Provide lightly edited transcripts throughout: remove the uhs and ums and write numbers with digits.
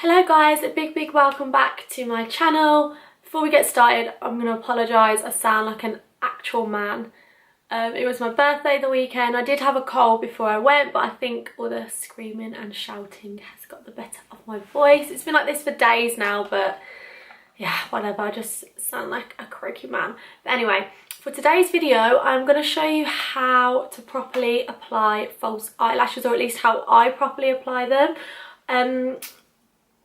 Hello guys, a big welcome back to my channel. Before we get started, I'm going to apologise, I sound like an actual man. It was my birthday the weekend. I did have a cold before I went, but I think all the screaming and shouting has got the better of my voice. It's been like this for days now, but yeah, whatever, I just sound like a croaky man. But anyway, for today's video, I'm going to show you how to properly apply false eyelashes, or at least how I properly apply them.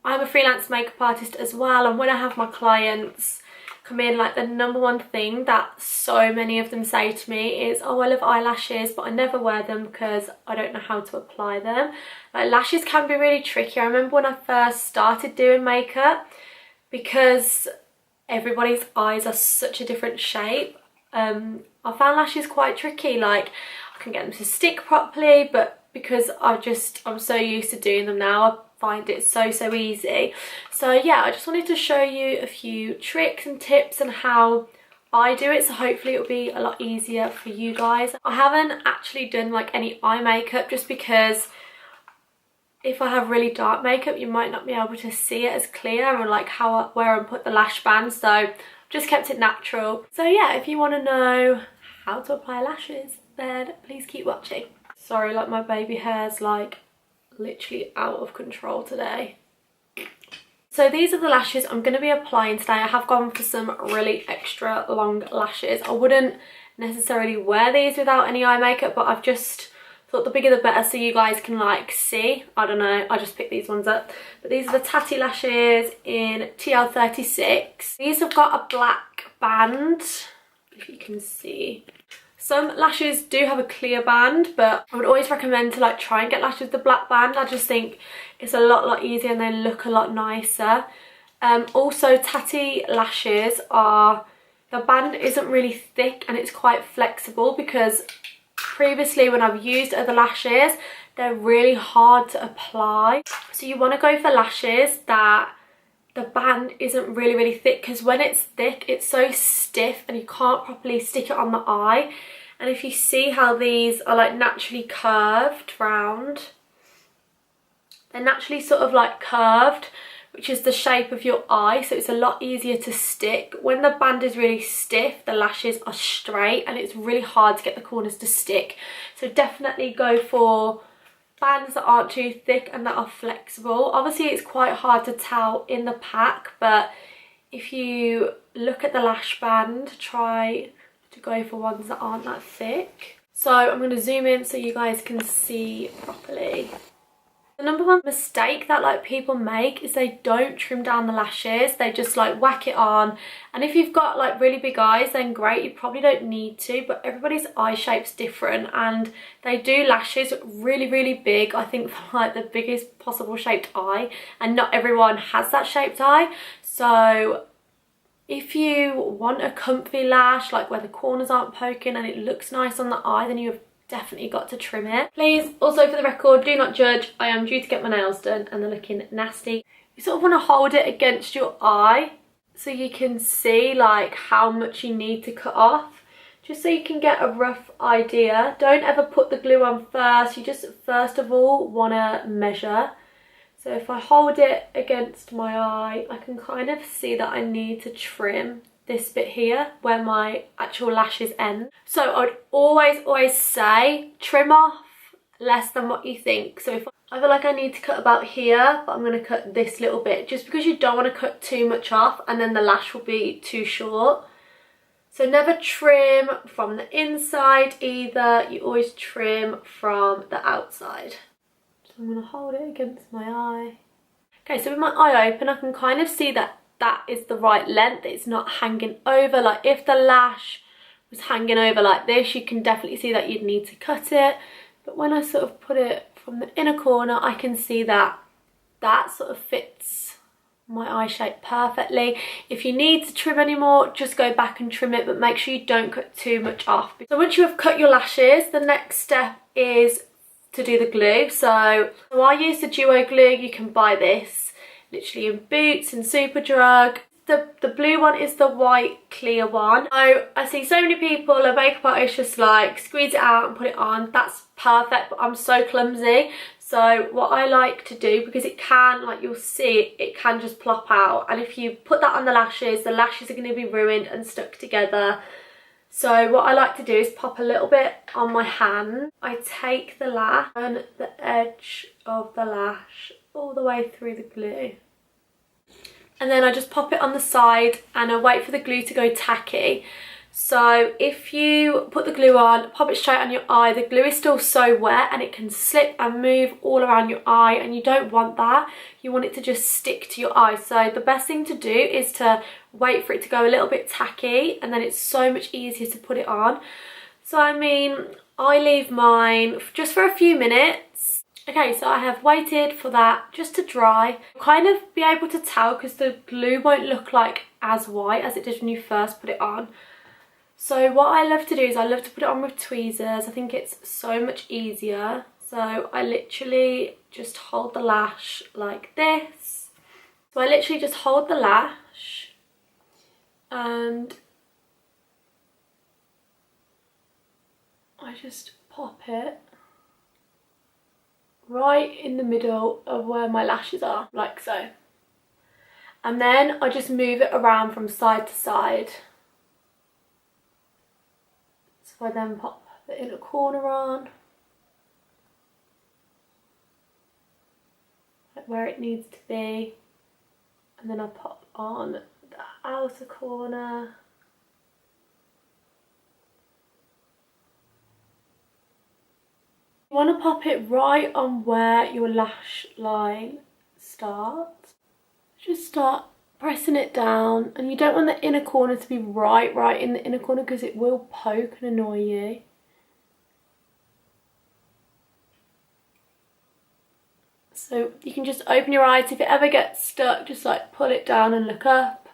I'm a freelance makeup artist as well, and when I have my clients come in, like the number one thing that so many of them say to me is, oh, I love eyelashes but I never wear them because I don't know how to apply them. Like, lashes can be really tricky. I remember when I first started doing makeup, because everybody's eyes are such a different shape, I found lashes quite tricky. Like, I can get them to stick properly, but because I'm so used to doing them now, I find it so easy. So yeah, I just wanted to show you a few tricks and tips and how I do it, so hopefully it'll be a lot easier for you guys. I haven't actually done like any eye makeup, just because if I have really dark makeup you might not be able to see it as clear, or like where I put the lash band, so just kept it natural. So yeah, if you want to know how to apply lashes, then please keep watching. Sorry, like my baby hair's like literally out of control today. So these are the lashes I'm going to be applying today. I have gone for some really extra long lashes. I wouldn't necessarily wear these without any eye makeup, but I've just thought the bigger the better, so you guys can like see. I don't know, I just picked these ones up. But these are the Tatty lashes in TL36. These have got a black band, if you can see. Some lashes do have a clear band, but I would always recommend to like try and get lashes with the black band. I just think it's a lot easier and they look a lot nicer. Also, Tatty lashes the band isn't really thick and it's quite flexible, because previously when I've used other lashes, they're really hard to apply. So you want to go for lashes that the band isn't really thick, because when it's thick it's so stiff and you can't properly stick it on the eye. And if you see how these are like naturally curved round, they're naturally sort of like curved, which is the shape of your eye, so it's a lot easier to stick. When the band is really stiff, the lashes are straight and it's really hard to get the corners to stick. So definitely go for bands that aren't too thick and that are flexible. Obviously it's quite hard to tell in the pack, but if you look at the lash band, try to go for ones that aren't that thick. So I'm going to zoom in so you guys can see properly. The number one mistake that like people make is they don't trim down the lashes. They just like whack it on, and if you've got like really big eyes then great, you probably don't need to, but everybody's eye shape's different and they do lashes really big, I think, for like the biggest possible shaped eye, and not everyone has that shaped eye. So if you want a comfy lash, like where the corners aren't poking and it looks nice on the eye, then you've definitely got to trim it. Please, also for the record, do not judge. I am due to get my nails done and they're looking nasty. You sort of want to hold it against your eye so you can see like how much you need to cut off, just so you can get a rough idea. Don't ever put the glue on first. You just first of all want to measure. So if I hold it against my eye, I can kind of see that I need to trim this bit here where my actual lashes end. So I'd always say trim off less than what you think. So if I feel like I need to cut about here, but I'm going to cut this little bit, just because you don't want to cut too much off and then the lash will be too short. So never trim from the inside either, you always trim from the outside. So I'm going to hold it against my eye. Okay, so with my eye open I can kind of see that is the right length. It's not hanging over. Like if the lash was hanging over like this, you can definitely see that you'd need to cut it. But when I sort of put it from the inner corner, I can see that that sort of fits my eye shape perfectly. If you need to trim any more, just go back and trim it, but make sure you don't cut too much off. So once you have cut your lashes, the next step is to do the glue. So I use the duo glue. You can buy this literally in Boots and Superdrug. The blue one is the white clear one. So I see so many people, a makeup artist, just like squeeze it out and put it on. That's perfect, but I'm so clumsy. So what I like to do, because it can, like you'll see, it can just plop out, and if you put that on the lashes are going to be ruined and stuck together. So what I like to do is pop a little bit on my hand. I take the lash and the edge of the lash all the way through the glue, and then I just pop it on the side and I wait for the glue to go tacky. So if you put the glue on, pop it straight on your eye, the glue is still so wet and it can slip and move all around your eye, and you don't want that. You want it to just stick to your eye. So the best thing to do is to wait for it to go a little bit tacky, and then it's so much easier to put it on. So I mean, I leave mine just for a few minutes. Okay, so I have waited for that just to dry. Kind of be able to tell because the glue won't look like as white as it did when you first put it on. So what I love to do is I love to put it on with tweezers. I think it's so much easier. So I literally just hold the lash like this. So I literally just hold the lash and I just pop it right in the middle of where my lashes are, like so. And then I just move it around from side to side. So I then pop the inner corner on, like where it needs to be, and then I pop on the outer corner. You want to pop it right on where your lash line starts. Just start pressing it down, and you don't want the inner corner to be right in the inner corner because it will poke and annoy you. So you can just open your eyes. If it ever gets stuck, just like pull it down and look up.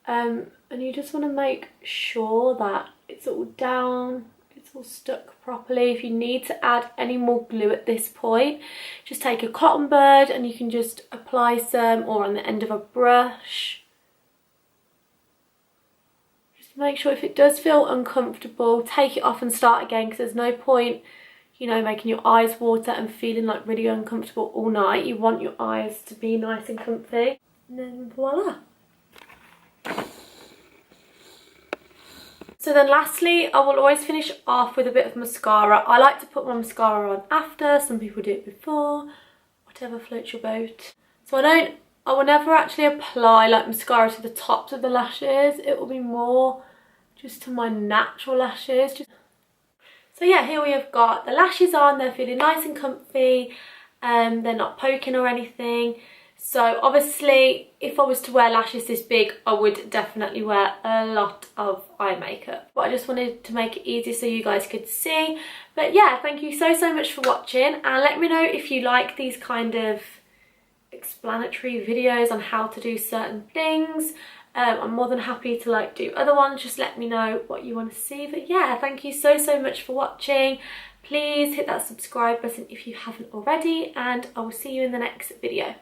And you just want to make sure that it's all down, it's all stuck properly. If you need to add any more glue at this point, just take a cotton bud and you can just apply some, or on the end of a brush. Just make sure if it does feel uncomfortable, take it off and start again, because there's no point, you know, making your eyes water and feeling like really uncomfortable all night. You want your eyes to be nice and comfy. And then voila. So then lastly, I will always finish off with a bit of mascara. I like to put my mascara on after, some people do it before, whatever floats your boat. So I will never actually apply like mascara to the tops of the lashes. It will be more just to my natural lashes. So yeah, here we have got the lashes on. They're feeling nice and comfy. They're not poking or anything. So obviously, if I was to wear lashes this big, I would definitely wear a lot of eye makeup. But I just wanted to make it easy so you guys could see. But yeah, thank you so much for watching. And let me know if you like these kind of explanatory videos on how to do certain things. I'm more than happy to like do other ones. Just let me know what you want to see. But yeah, thank you so much for watching. Please hit that subscribe button if you haven't already. And I will see you in the next video.